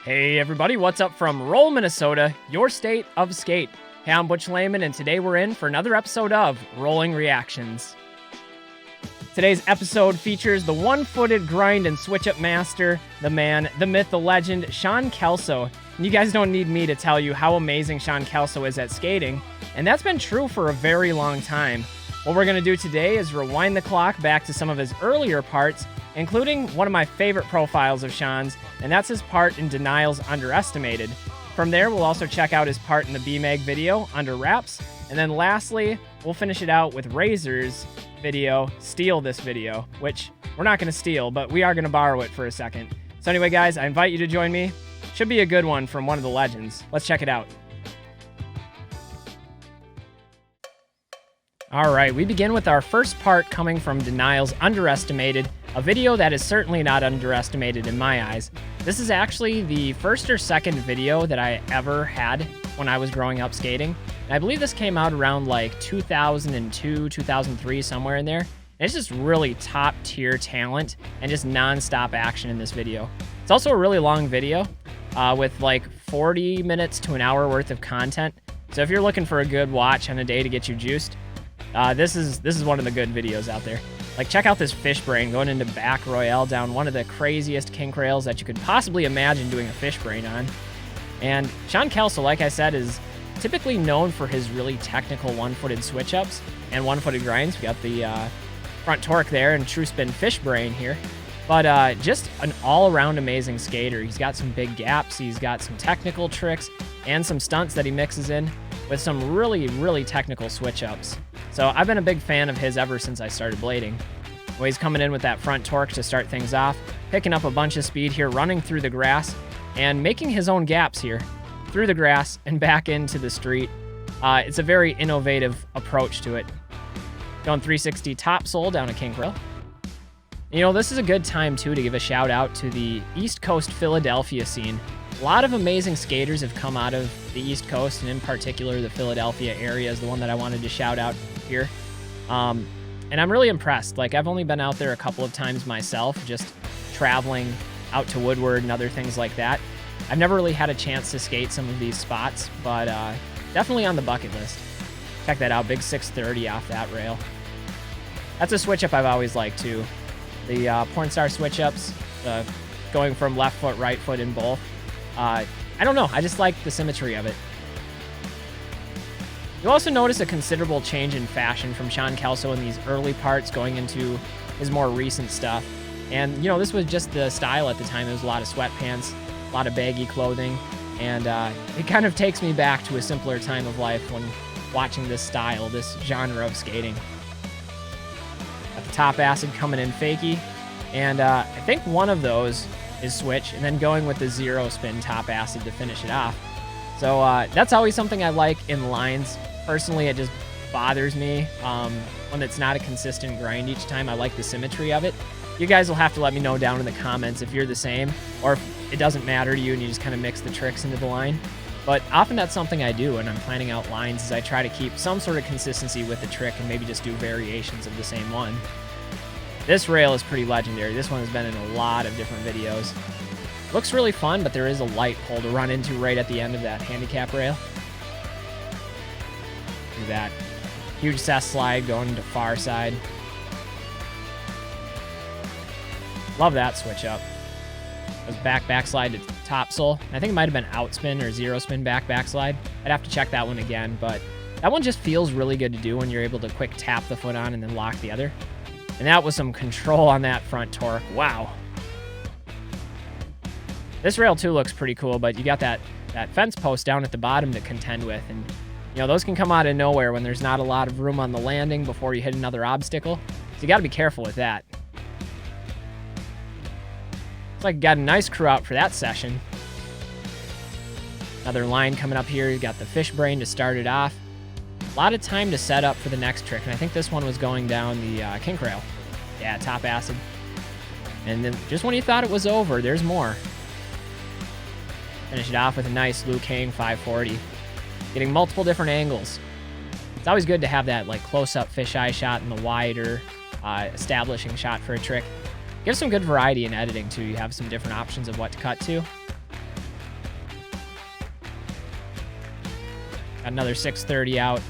Hey everybody, what's up from Roll, Minnesota, your state of skate. Hey, I'm Butch Lehman, and today we're in for another episode of Rolling Reactions. Today's episode features the one-footed grind and switch-up master, the man, the myth, the legend, Sean Kelso. And you guys don't need me to tell you how amazing Sean Kelso is at skating, and that's been true for a very long time. What we're going to do today is rewind the clock back to some of his earlier parts, including one of my favorite profiles of Sean's, and that's his part in Denial's Underestimated. From there, we'll also check out his part in the BMag video, Under Wraps, and then lastly, we'll finish it out with RAZORS' video, Steal This Video, which we're not going to steal, but we are going to borrow it for a second. So anyway, guys, I invite you to join me. Should be a good one from one of the legends. Let's check it out. All right, we begin with our first part coming from Denial's Underestimated, a video that is certainly not underestimated in my eyes. This is actually the first or second video that I ever had when I was growing up skating. And I believe this came out around like 2002, 2003, somewhere in there. And it's just really top tier talent and just non-stop action in this video. It's also a really long video with like 40 minutes to an hour worth of content. So if you're looking for a good watch on a day to get you juiced, this is one of the good videos out there. Like, check out this fish brain going into back royale down one of the craziest kink rails that you could possibly imagine doing a fish brain on. And Sean Kelso, like I said, is typically known for his really technical one-footed switch-ups and one-footed grinds. We got the front torque there and true spin fish brain here. But just an all-around amazing skater. He's got some big gaps, he's got some technical tricks, and some stunts that he mixes in with some really, really technical switch-ups. So I've been a big fan of his ever since I started blading. Well, he's coming in with that front torque to start things off, picking up a bunch of speed here, running through the grass, and making his own gaps here, through the grass and back into the street. It's a very innovative approach to it. Going 360 top sole down a kink rail. You know, this is a good time, too, to give a shout out to the East Coast Philadelphia scene. A lot of amazing skaters have come out of the East Coast, and in particular, the Philadelphia area is the one that I wanted to shout out here. And I'm really impressed. Like, I've only been out there a couple of times myself, just traveling out to Woodward and other things like that. I've never really had a chance to skate some of these spots, but definitely on the bucket list. Check that out, big 630 off that rail. That's a switch-up I've always liked, too. The porn star switch-ups, going from left foot, right foot in both. I don't know, I just like the symmetry of it. You'll also notice a considerable change in fashion from Sean Kelso in these early parts going into his more recent stuff. And, you know, this was just the style at the time. There was a lot of sweatpants, a lot of baggy clothing, and it kind of takes me back to a simpler time of life when watching this style, this genre of skating. Got the top acid coming in fakie, and I think one of those is switch, and then going with the zero spin top acid to finish it off. So that's always something I like in lines. Personally, it just bothers me when it's not a consistent grind each time. I like the symmetry of it. You guys will have to let me know down in the comments if you're the same, or if it doesn't matter to you and you just kind of mix the tricks into the line. But often that's something I do when I'm planning out lines, is I try to keep some sort of consistency with the trick and maybe just do variations of the same one. This rail is pretty legendary. This one has been in a lot of different videos. Looks really fun, but there is a light hole to run into right at the end of that handicap rail. Do that. Huge cess slide going to far side. Love that switch up. It was backslide to top sole. I think it might have been out spin or zero spin backslide. I'd have to check that one again, but that one just feels really good to do when you're able to quick tap the foot on and then lock the other. And that was some control on that front torque. Wow. This rail too looks pretty cool, but you got that fence post down at the bottom to contend with. And, you know, those can come out of nowhere when there's not a lot of room on the landing before you hit another obstacle. So you got to be careful with that. Looks like you got a nice crew out for that session. Another line coming up here. You got the fish brain to start it off. A lot of time to set up for the next trick, and I think this one was going down the kink rail. Yeah, top acid. And then just when you thought it was over, there's more. Finish it off with a nice Liu Kang 540. Getting multiple different angles. It's always good to have that like close-up fisheye shot and the wider establishing shot for a trick. Gives some good variety in editing too. You have some different options of what to cut to. Got another 630 out.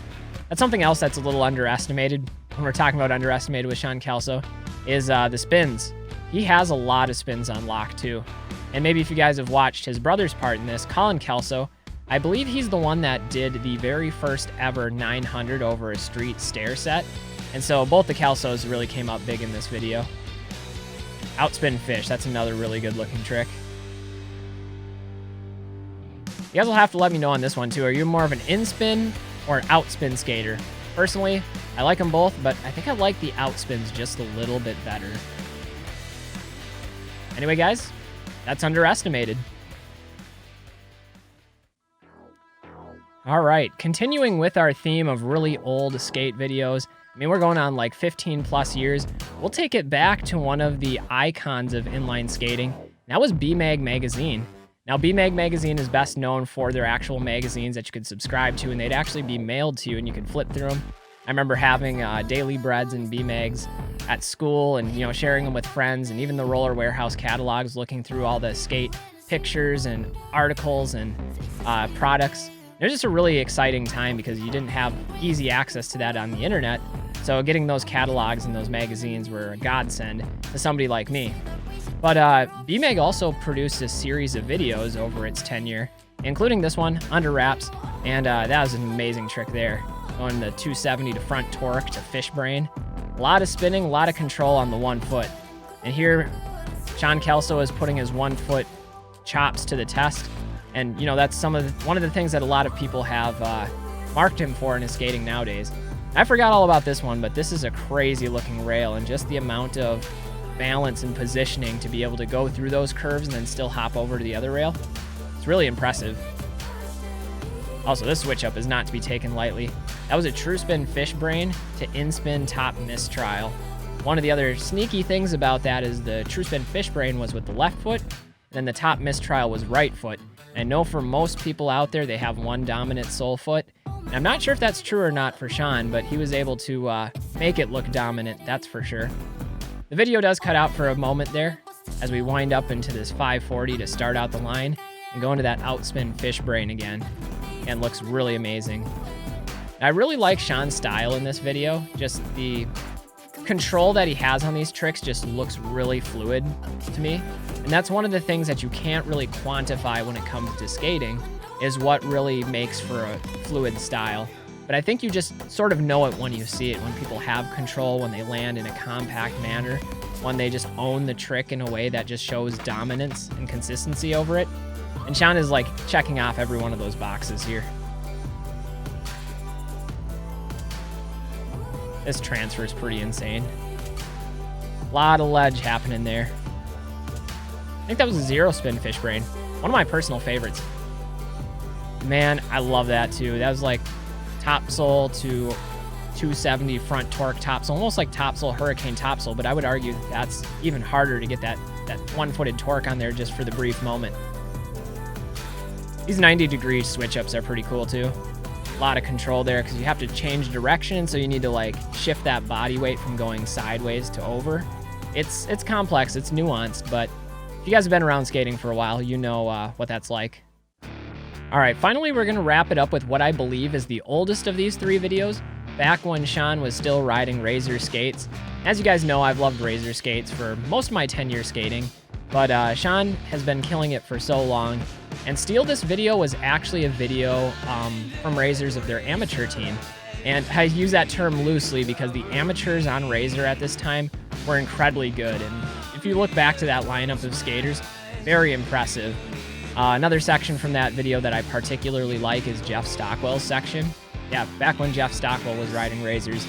That's something else that's a little underestimated when we're talking about underestimated with Sean Kelso is the spins. He has a lot of spins on lock too. And maybe if you guys have watched his brother's part in this, Colin Kelso, I believe he's the one that did the very first ever 900 over a street stair set. And so both the Kelsos really came up big in this video. Outspin fish, that's another really good looking trick. You guys will have to let me know on this one too. Are you more of an in-spin or an outspin skater? Personally, I like them both, but I think I like the outspins just a little bit better. Anyway, guys, that's underestimated. All right, continuing with our theme of really old skate videos. I mean, we're going on like 15 plus years. We'll take it back to one of the icons of inline skating. That was BMag magazine. Now, BMag magazine is best known for their actual magazines that you could subscribe to, and they'd actually be mailed to you, and you could flip through them. I remember having daily breads and BMags at school, and sharing them with friends, and even the Roller Warehouse catalogs, looking through all the skate pictures and articles and products. It was just a really exciting time because you didn't have easy access to that on the internet. So getting those catalogs and those magazines were a godsend to somebody like me. But BMag also produced a series of videos over its tenure, including this one, Under Wraps, and that was an amazing trick there. Going the 270 to front torque to fish brain. A lot of spinning, a lot of control on the 1 foot. And here, Sean Kelso is putting his 1 foot chops to the test. And, that's one of the things that a lot of people have marked him for in his skating nowadays. I forgot all about this one, but this is a crazy looking rail, and just the amount of balance and positioning to be able to go through those curves and then still hop over to the other rail. It's really impressive. Also, this switch up is not to be taken lightly. That was a true spin fish brain to in-spin top mistrial. One of the other sneaky things about that is the true spin fish brain was with the left foot, and then the top mistrial was right foot. And I know for most people out there, they have one dominant sole foot. And I'm not sure if that's true or not for Sean, but he was able to make it look dominant, that's for sure. The video does cut out for a moment there as we wind up into this 540 to start out the line and go into that outspin fish brain again, and looks really amazing. I really like Sean's style in this video. Just the control that he has on these tricks just looks really fluid to me. And that's one of the things that you can't really quantify when it comes to skating, is what really makes for a fluid style. But I think you just sort of know it when you see it, when people have control, when they land in a compact manner, when they just own the trick in a way that just shows dominance and consistency over it. And Sean is like checking off every one of those boxes here. This transfer is pretty insane. A lot of ledge happening there. I think that was a 0 spin fish brain. One of my personal favorites. Man, I love that too. That was like topsole to 270 front torque topsole, almost like topsole hurricane topsole, but I would argue that's even harder to get that one-footed torque on there just for the brief moment. These 90-degree switch-ups are pretty cool too. A lot of control there because you have to change direction, so you need to like shift that body weight from going sideways to over. It's complex, it's nuanced, but if you guys have been around skating for a while, you know what that's like. All right, finally, we're going to wrap it up with what I believe is the oldest of these 3 videos, back when Sean was still riding Razor skates. As you guys know, I've loved Razor skates for most of my tenure skating, but Sean has been killing it for so long. And Steal This Video was actually a video from Razors of their amateur team. And I use that term loosely because the amateurs on Razor at this time were incredibly good. And if you look back to that lineup of skaters, very impressive. Another section from that video that I particularly like is Jeff Stockwell's section. Yeah, back when Jeff Stockwell was riding Razors.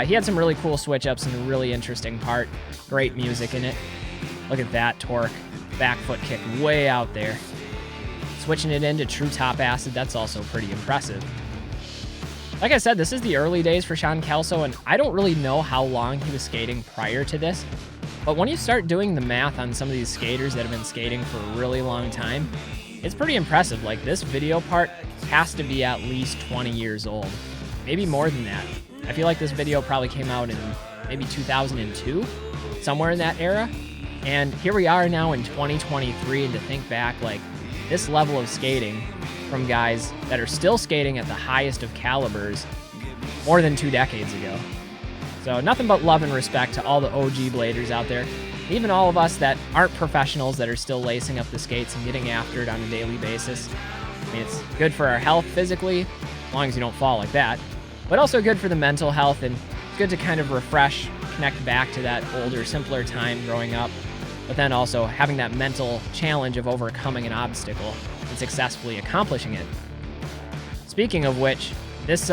He had some really cool switch-ups and a really interesting part. Great music in it. Look at that torque. Back foot kick way out there. Switching it into true top acid, that's also pretty impressive. Like I said, this is the early days for Sean Kelso, and I don't really know how long he was skating prior to this. But when you start doing the math on some of these skaters that have been skating for a really long time, it's pretty impressive. Like, this video part has to be at least 20 years old, maybe more than that. I feel like this video probably came out in maybe 2002, somewhere in that era. And here we are now in 2023, and to think back, like, this level of skating from guys that are still skating at the highest of calibers more than 2 decades ago. So nothing but love and respect to all the OG bladers out there, even all of us that aren't professionals that are still lacing up the skates and getting after it on a daily basis. I mean, it's good for our health physically, as long as you don't fall like that, but also good for the mental health, and it's good to kind of refresh, connect back to that older, simpler time growing up, but then also having that mental challenge of overcoming an obstacle and successfully accomplishing it. Speaking of which, this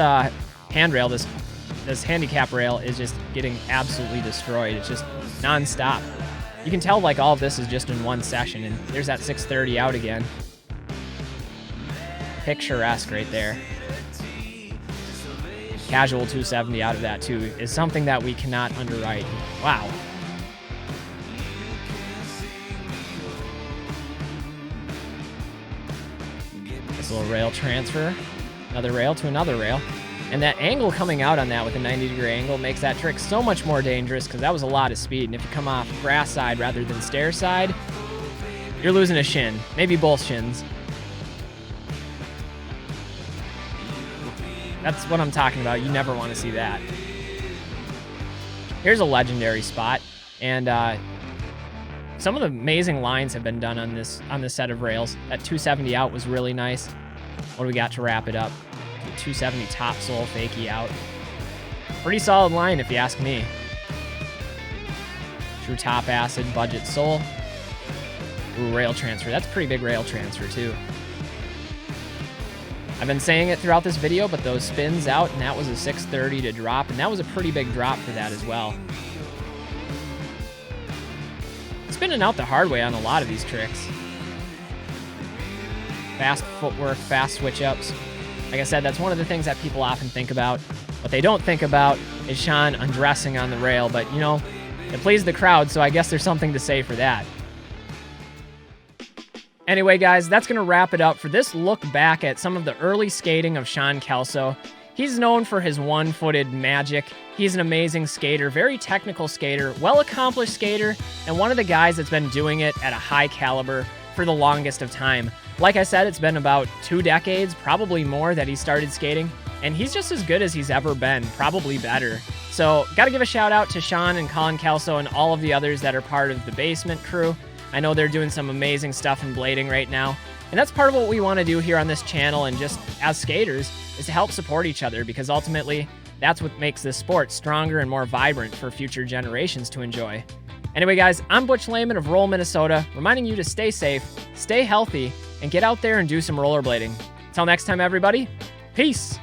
handrail, this handicap rail is just getting absolutely destroyed. It's just non-stop. You can tell like all of this is just in one session, and there's that 630 out again. Picturesque right there. Casual 270 out of that too is something that we cannot underwrite. Wow. This little rail transfer, another rail to another rail. And that angle coming out on that with a 90-degree angle makes that trick so much more dangerous, because that was a lot of speed. And if you come off grass side rather than stair side, you're losing a shin, maybe both shins. That's what I'm talking about. You never want to see that. Here's a legendary spot, and some of the amazing lines have been done on this set of rails. That 270 out was really nice. What do we got to wrap it up? 270 top sole fakie out. Pretty solid line if you ask me. True top acid, budget sole. Ooh, rail transfer. That's a pretty big rail transfer too. I've been saying it throughout this video, but those spins out, and that was a 630 to drop, and that was a pretty big drop for that as well. Spinning out the hard way on a lot of these tricks. Fast footwork, fast switch-ups. Like I said, that's one of the things that people often think about. What they don't think about is Sean undressing on the rail, but, you know, it pleased the crowd, so I guess there's something to say for that. Anyway, guys, that's going to wrap it up for this look back at some of the early skating of Sean Kelso. He's known for his one-footed magic. He's an amazing skater, very technical skater, well-accomplished skater, and one of the guys that's been doing it at a high caliber for the longest of time. Like I said, it's been about 2 decades, probably more, that he started skating, and he's just as good as he's ever been, probably better. So, gotta give a shout out to Sean and Colin Kelso and all of the others that are part of the Basement crew. I know they're doing some amazing stuff in blading right now, and that's part of what we want to do here on this channel, and just as skaters, is to help support each other, because ultimately, that's what makes this sport stronger and more vibrant for future generations to enjoy. Anyway, guys, I'm Butch Lehman of Roll, Minnesota, reminding you to stay safe, stay healthy, and get out there and do some rollerblading. Until next time, everybody, peace!